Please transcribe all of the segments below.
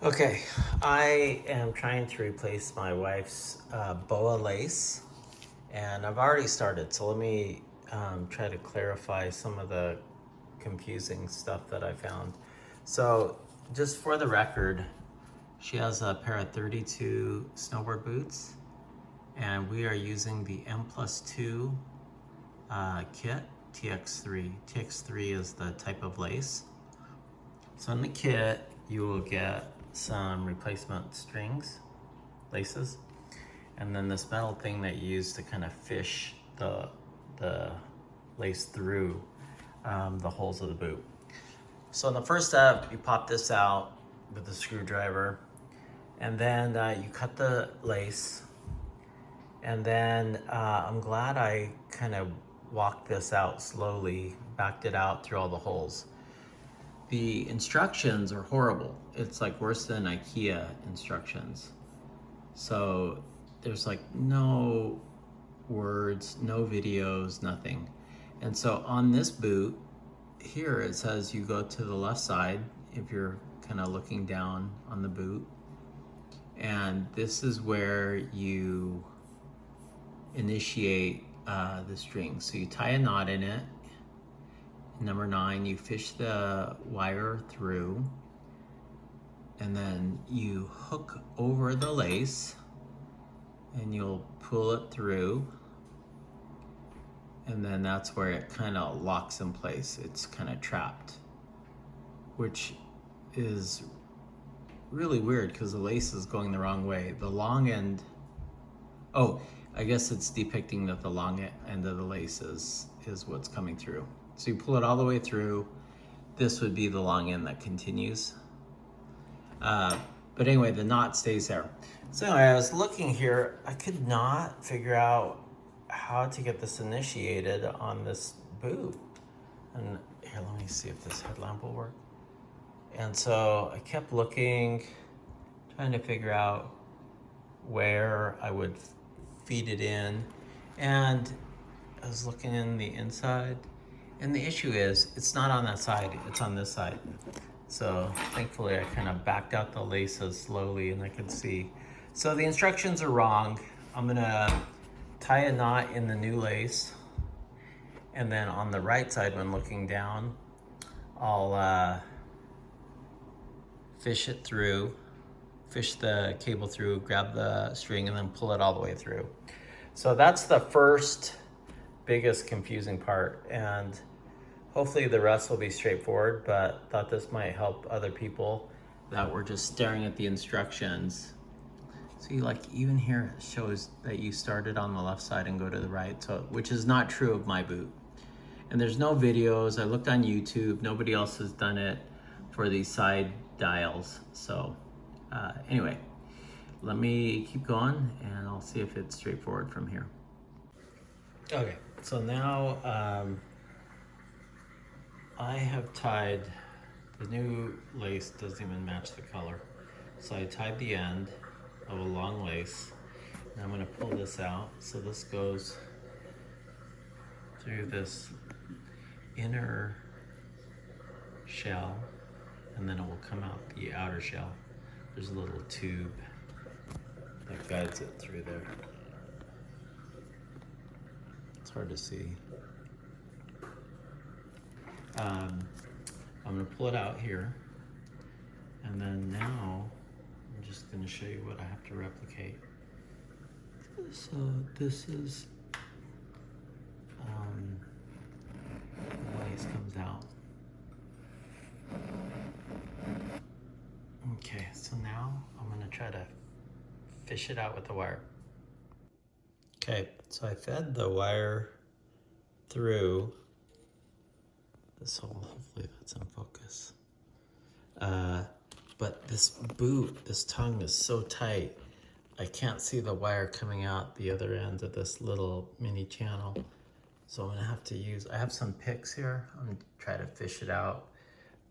Okay, I am trying to replace my wife's BOA lace, and I've already started. So let me try to clarify some of the confusing stuff that I found. So, just for the record, she has a pair of 32 snowboard boots, and we are using the M+2 kit, TX3. TX3 is the type of lace. So in the kit, you will get some replacement strings, laces, and then this metal thing that you use to kind of fish the lace through the holes of the boot. So in the first step, you pop this out with a screwdriver, and then you cut the lace, and then I'm glad I kind of walked this out slowly, backed it out through all the holes. The instructions are horrible. It's like worse than IKEA instructions. So there's like no words, no videos, nothing. And so on this boot here, it says you go to the left side if you're kind of looking down on the boot. And this is where you initiate the string. So you tie a knot in it. Number 9, you fish the wire through, and then you hook over the lace and you'll pull it through, and then that's where it kind of locks in place. It's kind of trapped, which is really weird because the lace is going the wrong way. The long end, oh, I guess it's depicting that the long end of the lace is what's coming through. So you pull it all the way through. This would be the long end that continues. But anyway, the knot stays there. So anyway, I was looking here. I could not figure out how to get this initiated on this boot. And here, let me see if this headlamp will work. And so I kept looking, trying to figure out where I would feed it in. And I was looking in the inside. And the issue is, it's not on that side, it's on this side. So thankfully I kind of backed out the laces slowly and I could see. So the instructions are wrong. I'm gonna tie a knot in the new lace. And then on the right side when looking down, I'll fish it through, fish the cable through, grab the string and then pull it all the way through. So that's the first biggest confusing part, and hopefully the rest will be straightforward, but thought this might help other people that were just staring at the instructions. See, like even here it shows that you started on the left side and go to the right, so which is not true of my boot. And there's no videos. I looked on YouTube. Nobody else has done it for these side dials. So anyway, let me keep going and I'll see if it's straightforward from here. Okay, so now I have tied, the new lace doesn't even match the color. So I tied the end of a long lace, and I'm gonna pull this out. So this goes through this inner shell, and then it will come out the outer shell. There's a little tube that guides it through there. It's hard to see. I'm gonna pull it out here, and then now I'm just gonna show you what I have to replicate. So this is the lace comes out. Okay, so now I'm gonna try to fish it out with the wire. Okay, so I fed the wire through this hole. Hopefully that's in focus. But this boot, this tongue is so tight, I can't see the wire coming out the other end of this little mini channel. So I'm gonna have to use, I have some picks here. I'm gonna try to fish it out,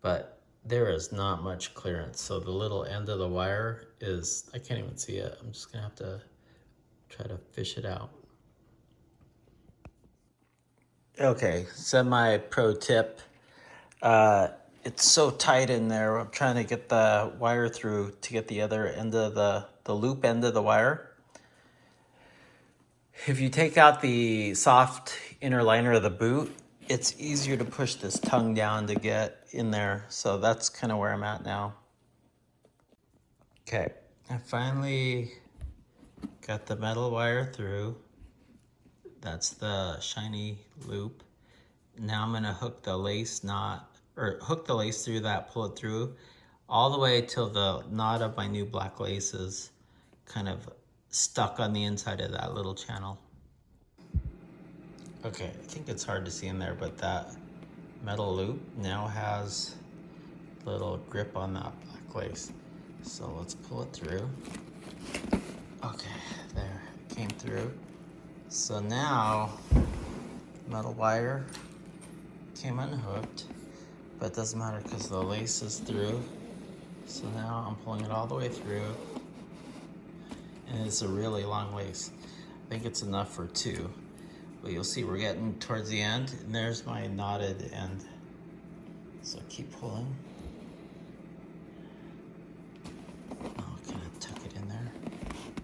but there is not much clearance. So the little end of the wire is, I can't even see it. I'm just gonna have to try to fish it out. Okay, semi-pro tip. it's so tight in there. I'm trying to get the wire through to get the other end of the loop end of the wire. If you take out the soft inner liner of the boot, it's easier to push this tongue down to get in there. So that's kind of where I'm at now. Okay, I finally got the metal wire through. That's the shiny loop. Now I'm gonna hook the lace knot, or hook the lace through that, pull it through all the way till the knot of my new black lace is kind of stuck on the inside of that little channel. Okay, I think it's hard to see in there, but that metal loop now has a little grip on that black lace. So let's pull it through. Okay, there, it came through. So now, metal wire came unhooked, but it doesn't matter because the lace is through. So now I'm pulling it all the way through, and it's a really long lace. I think it's enough for two, but you'll see we're getting towards the end, and there's my knotted end. So keep pulling. Oh, kind of tuck it in there.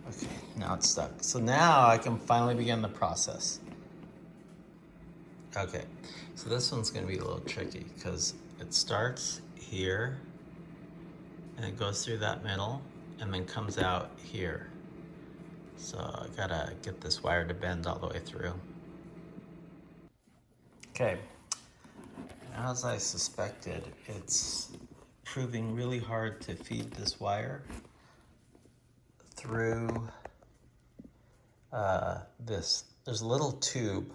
Okay, now it's stuck. So now I can finally begin the process. Okay, so this one's gonna be a little tricky because it starts here and it goes through that middle and then comes out here. So I gotta get this wire to bend all the way through. Okay, as I suspected, it's proving really hard to feed this wire through this. There's a little tube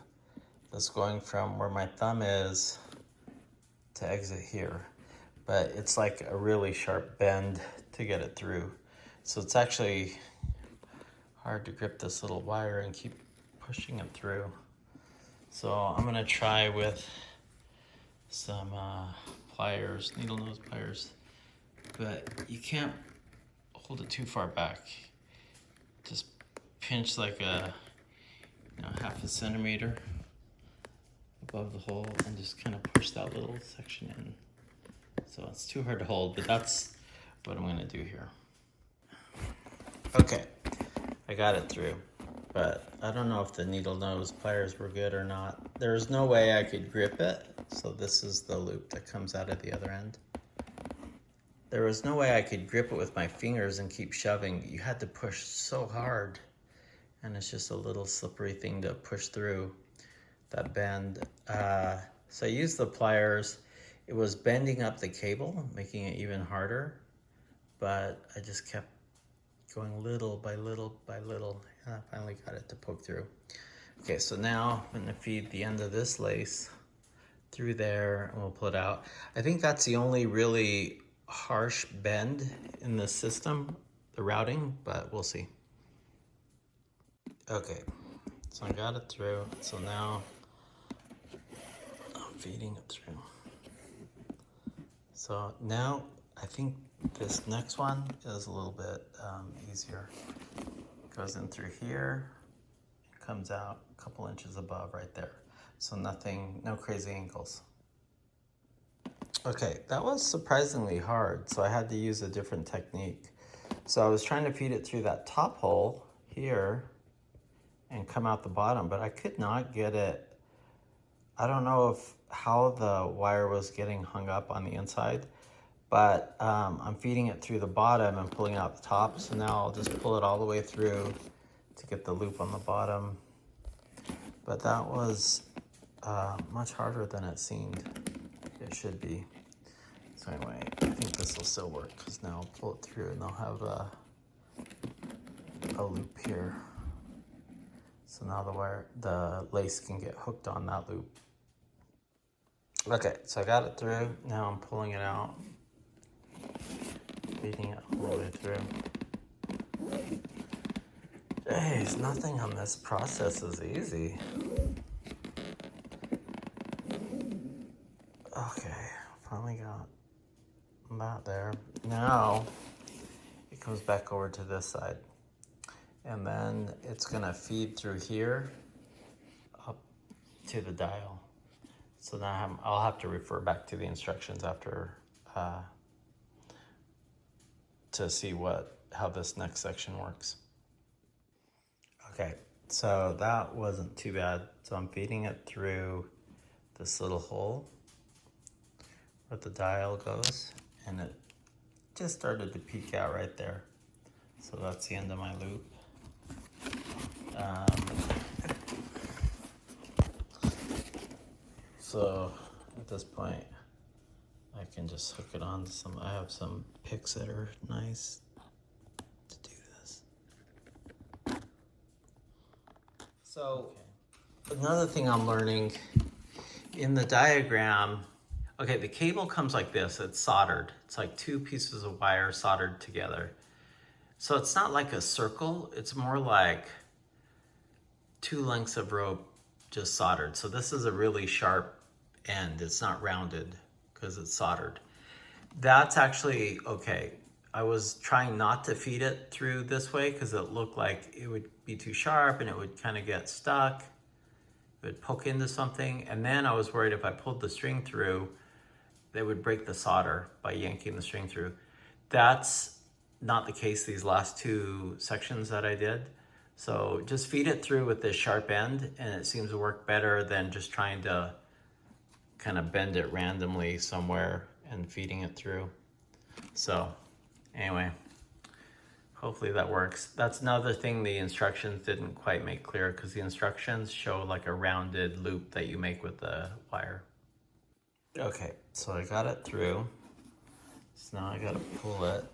that's going from where my thumb is to exit here, but it's like a really sharp bend to get it through. So it's actually hard to grip this little wire and keep pushing it through. So I'm gonna try with some pliers, needle nose pliers, but you can't hold it too far back. Just pinch like a, half a centimeter above the hole and just kind of push that little section in. So it's too hard to hold, but that's what I'm gonna do here. Okay, I got it through, but I don't know if the needle nose pliers were good or not. There's no way I could grip it, so this is the loop that comes out of the other end. There was no way I could grip it with my fingers and keep shoving. You had to push so hard, and it's just a little slippery thing to push through that bend. So I used the pliers. It was bending up the cable, making it even harder, but I just kept going little by little by little, and I finally got it to poke through. Okay, so now I'm gonna feed the end of this lace through there and we'll pull it out. I think that's the only really harsh bend in the system, the routing, but we'll see. Okay, so I got it through. So now I'm feeding it through. So now I think this next one is a little bit easier. Goes in through here, comes out a couple inches above right there. So nothing, no crazy angles. Okay, that was surprisingly hard, so I had to use a different technique. So I was trying to feed it through that top hole here and come out the bottom, but I could not get it. I don't know how the wire was getting hung up on the inside, but I'm feeding it through the bottom and pulling out the top. So now I'll just pull it all the way through to get the loop on the bottom. But that was much harder than it seemed it should be. So anyway, I think this will still work because now I'll pull it through and I'll have a loop here. So now the lace can get hooked on that loop. Okay, so I got it through. Now I'm pulling it out, feeding it all the way through. Jeez, nothing on this process is easy. Okay, finally got that there. Now it comes back over to this side. And then it's gonna feed through here up to the dial. So now I'll have to refer back to the instructions after to see how this next section works. Okay, so that wasn't too bad. So I'm feeding it through this little hole where the dial goes, and it just started to peek out right there. So that's the end of my loop. So at this point, I can just hook it on to I have some picks that are nice to do this. So another thing I'm learning in the diagram, okay, the cable comes like this, it's soldered. It's like two pieces of wire soldered together. So it's not like a circle, it's more like two lengths of rope just soldered. So this is a really sharp end, it's not rounded because it's soldered. That's actually okay. I was trying not to feed it through this way because it looked like it would be too sharp and it would kind of get stuck. It would poke into something. And then I was worried if I pulled the string through, they would break the solder by yanking the string through. That's not the case these last two sections that I did. So just feed it through with this sharp end and it seems to work better than just trying to kind of bend it randomly somewhere and feeding it through. So anyway, hopefully that works. That's another thing the instructions didn't quite make clear because the instructions show like a rounded loop that you make with the wire. Okay, so I got it through. So now I gotta pull it.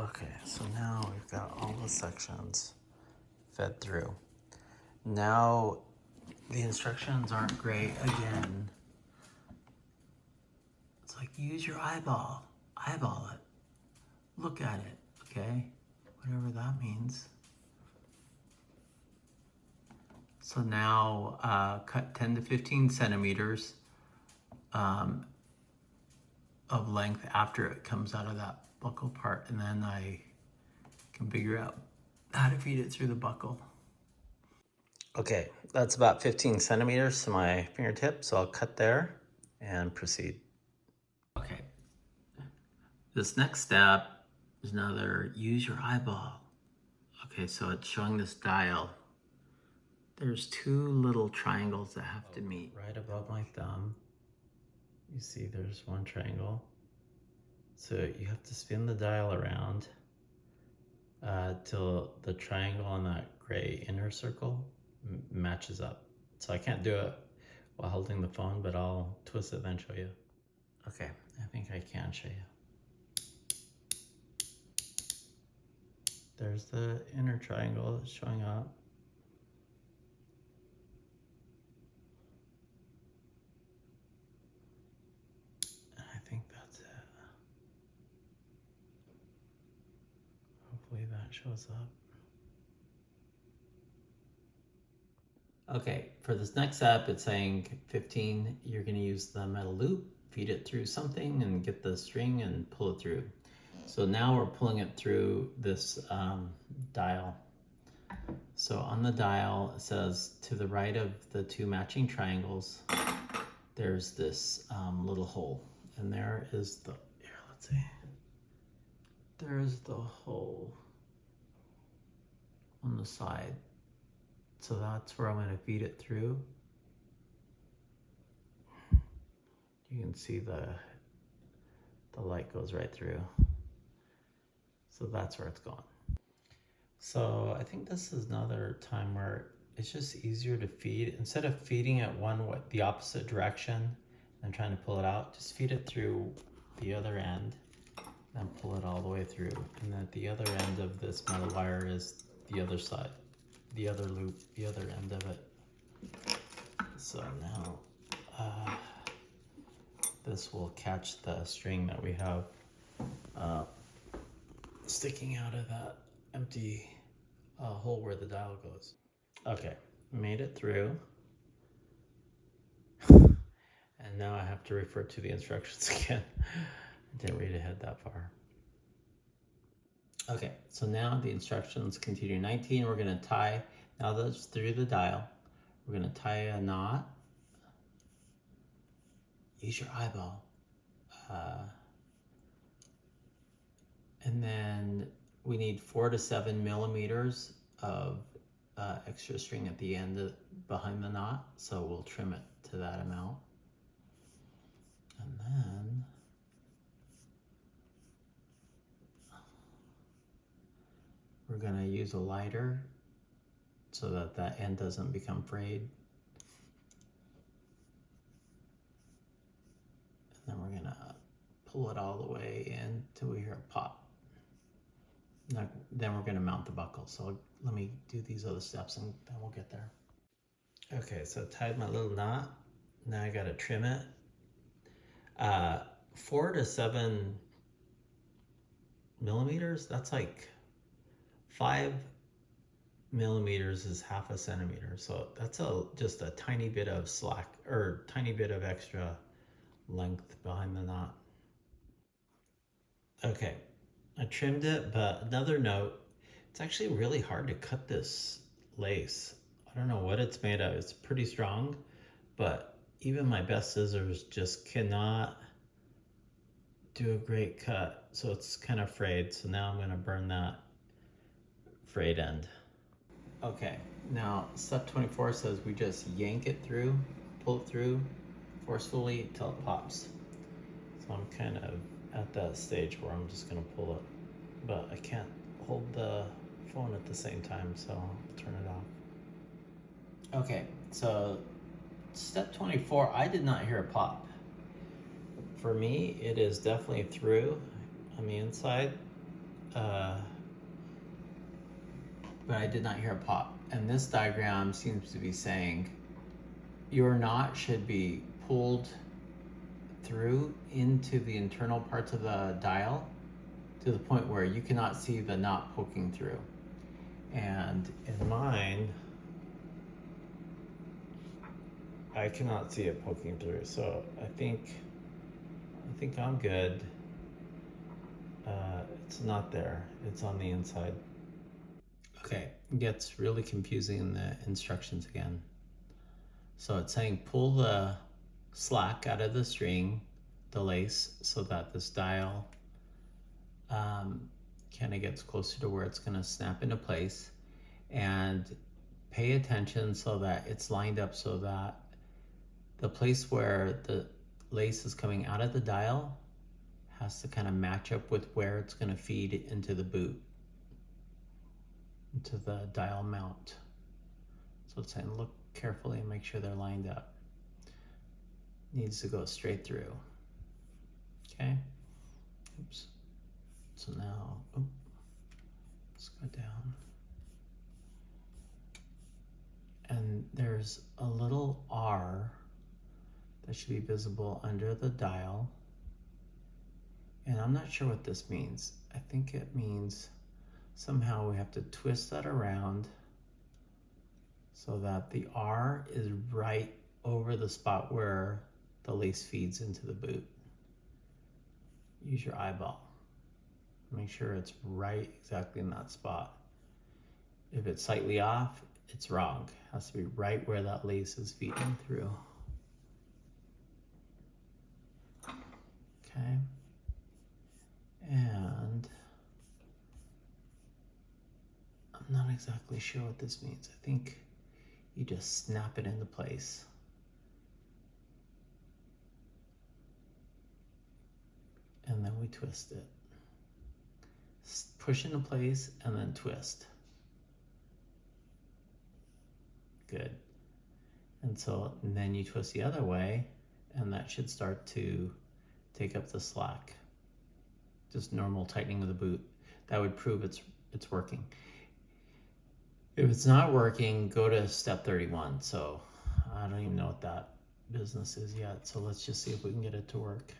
Okay, so now we've got all the sections fed through. Now the instructions aren't great again. It's like use your eyeball it, look at it, okay? Whatever that means. So now cut 10 to 15 centimeters of length after it comes out of that buckle part, and then I can figure out how to feed it through the buckle. Okay, that's about 15 centimeters to my fingertip, so I'll cut there and proceed. Okay, this next step is another use your eyeball. Okay, so it's showing this dial. There's two little triangles that have to meet. Right above my thumb, you see there's one triangle. So you have to spin the dial around till the triangle on that gray inner circle matches up. So I can't do it while holding the phone, but I'll twist it and show you. Okay, I think I can show you. There's the inner triangle showing up. And I think that's it. Hopefully that shows up. Okay, for this next step, it's saying 15, you're gonna use the metal loop, feed it through something and get the string and pull it through. So now we're pulling it through this dial. So on the dial, it says to the right of the two matching triangles, there's this little hole. And there is the, here, let's see. There's the hole on the side. So that's where I'm going to feed it through. You can see the light goes right through. So that's where it's going. So I think this is another time where it's just easier to feed. Instead of feeding it the opposite direction and trying to pull it out, just feed it through the other end and pull it all the way through. And then at the other end of this metal wire is the other side. The other loop, the other end of it. So now this will catch the string that we have sticking out of that empty hole where the dial goes. Okay, made it through. And now I have to refer to the instructions again. I didn't read ahead that far. Okay, so now the instructions continue 19. We're gonna tie Now that's through the dial. We're gonna tie a knot. Use your eyeball. And then we need 4 to 7 millimeters of extra string at the end behind the knot. So we'll trim it to that amount. And then we're gonna use a lighter so that that end doesn't become frayed. And then we're gonna pull it all the way in till we hear a pop. Now, then we're gonna mount the buckle. So let me do these other steps and then we'll get there. Okay, so I tied my little knot. Now I gotta trim it. 4 to 7 millimeters, that's like 5 millimeters is half a centimeter. So that's just a tiny bit of slack or tiny bit of extra length behind the knot. Okay, I trimmed it, but another note, it's actually really hard to cut this lace. I don't know what it's made of. It's pretty strong, but even my best scissors just cannot do a great cut. So it's kind of frayed. So now I'm gonna burn that frayed end. Okay, now step 24 says we just yank it through, pull it through forcefully till it pops. So I'm kind of at that stage where I'm just gonna pull it, but I can't hold the phone at the same time, so I'll turn it off. Okay, so step 24, I did not hear a pop. For me, it is definitely through on the inside, but I did not hear a pop. And this diagram seems to be saying your knot should be pulled through into the internal parts of the dial to the point where you cannot see the knot poking through. And in mine, I cannot see it poking through. So I think I'm good. It's not there. It's on the inside. Okay, it gets really confusing in the instructions again. So it's saying pull the slack out of the string, the lace, so that this dial kind of gets closer to where it's going to snap into place. And pay attention so that it's lined up so that the place where the lace is coming out of the dial has to kind of match up with where it's going to feed into the boot, into the dial mount. So it's saying look carefully and make sure they're lined up. Needs to go straight through. Okay. Oops. So now, let's go down. And there's a little R that should be visible under the dial. And I'm not sure what this means. I think it means somehow we have to twist that around so that the R is right over the spot where the lace feeds into the boot. Use your eyeball. Make sure it's right exactly in that spot. If it's slightly off, it's wrong. It has to be right where that lace is feeding through. Okay. And I'm not exactly sure what this means. I think you just snap it into place. And then we twist it. Push into place and then twist. Good. And then you twist the other way and that should start to take up the slack. Just normal tightening of the boot. That would prove it's working. If it's not working, go to step 31. So I don't even know what that business is yet. So let's just see if we can get it to work.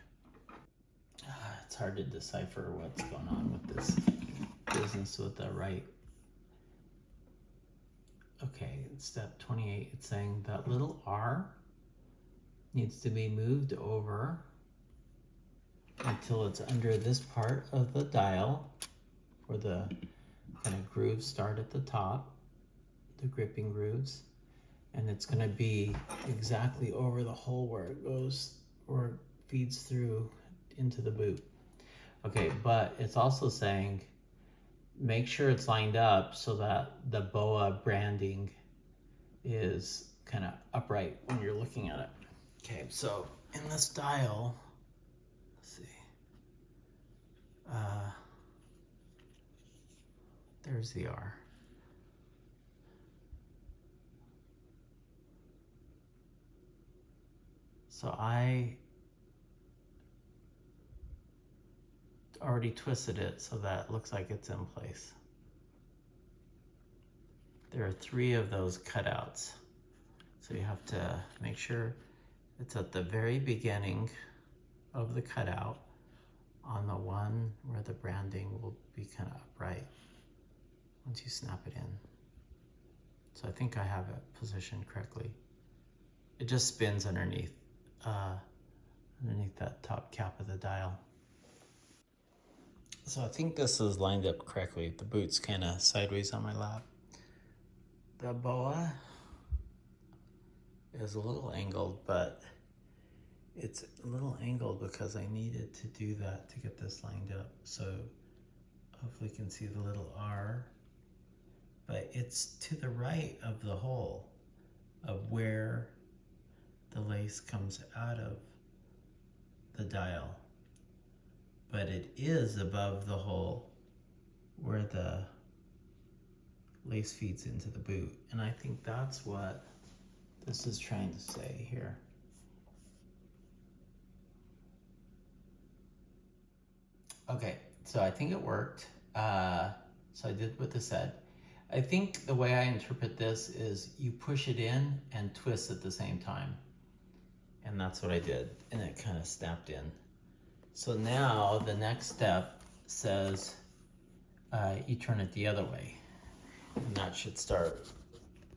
It's hard to decipher what's going on with this business with the right. Okay, step 28, it's saying that little R needs to be moved over until it's under this part of the dial where the kind of grooves start at the top. the gripping grooves, and it's gonna be exactly over the hole where it goes, or it feeds through into the boot. Okay, but it's also saying make sure it's lined up so that the BOA branding is kind of upright when you're looking at it. Okay, so in this dial, let's see, there's the R. So I already twisted it so that it looks like it's in place. There are 3 of those cutouts. So you have to make sure it's at the very beginning of the cutout on the one where the branding will be kind of upright once you snap it in. So I think I have it positioned correctly. It just spins underneath that top cap of the dial. So I think this is lined up correctly. The boot's kind of sideways on my lap. The BOA is a little angled, but it's a little angled because I needed to do that to get this lined up. So hopefully you can see the little R, but it's to the right of the hole of where the lace comes out of the dial, but it is above the hole where the lace feeds into the boot. And I think that's what this is trying to say here. Okay, so I think it worked. So I did what this said. I think the way I interpret this is you push it in and twist at the same time. And that's what I did, and it kind of snapped in. So now the next step says you turn it the other way, and that should start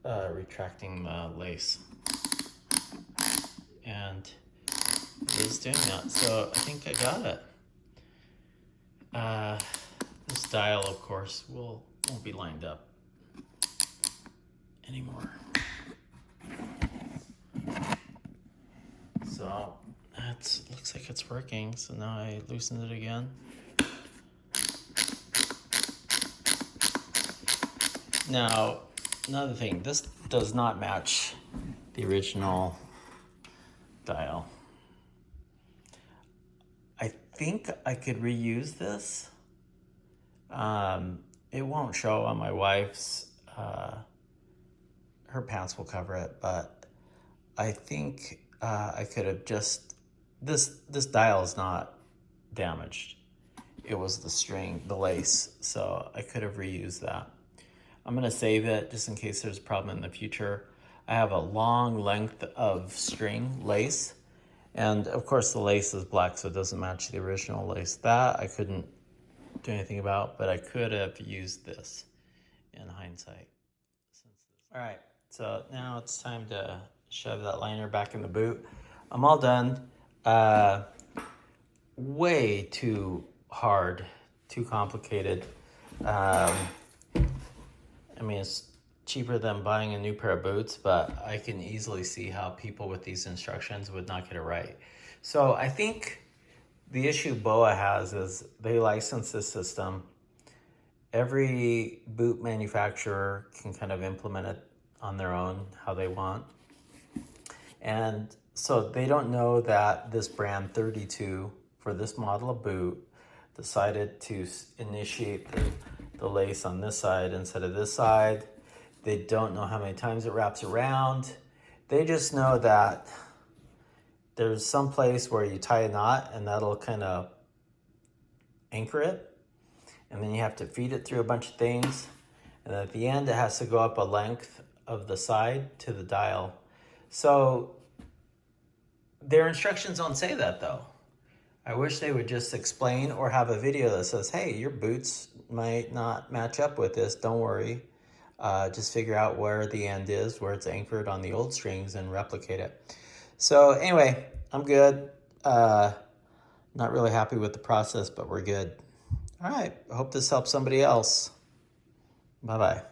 retracting the lace. And it is doing that, so I think I got it. This dial, of course, won't be lined up anymore. So that looks like it's working. So now I loosened it again. Now, another thing, this does not match the original dial. I think I could reuse this. It won't show on my wife's, her pants will cover it, but I think I could have just, this dial is not damaged. It was the string, the lace, so I could have reused that. I'm gonna save it just in case there's a problem in the future. I have a long length of string lace, and of course the lace is black, so it doesn't match the original lace. That I couldn't do anything about, but I could have used this in hindsight. All right, so now it's time to shove that liner back in the boot. I'm all done. Way too hard, too complicated. I mean, it's cheaper than buying a new pair of boots, but I can easily see how people with these instructions would not get it right. So I think the issue BOA has is they license this system. Every boot manufacturer can kind of implement it on their own, how they want. And so they don't know that this brand 32 for this model of boot decided to initiate the lace on this side instead of this side. They don't know how many times it wraps around. They just know that there's some place where you tie a knot and that'll kind of anchor it. And then you have to feed it through a bunch of things. And at the end, it has to go up a length of the side to the dial. So their instructions don't say that though. I wish they would just explain or have a video that says, hey, your boots might not match up with this, don't worry. Just figure out where the end is, where it's anchored on the old strings and replicate it. So anyway, I'm good. Not really happy with the process, but we're good. All right, I hope this helps somebody else. Bye-bye.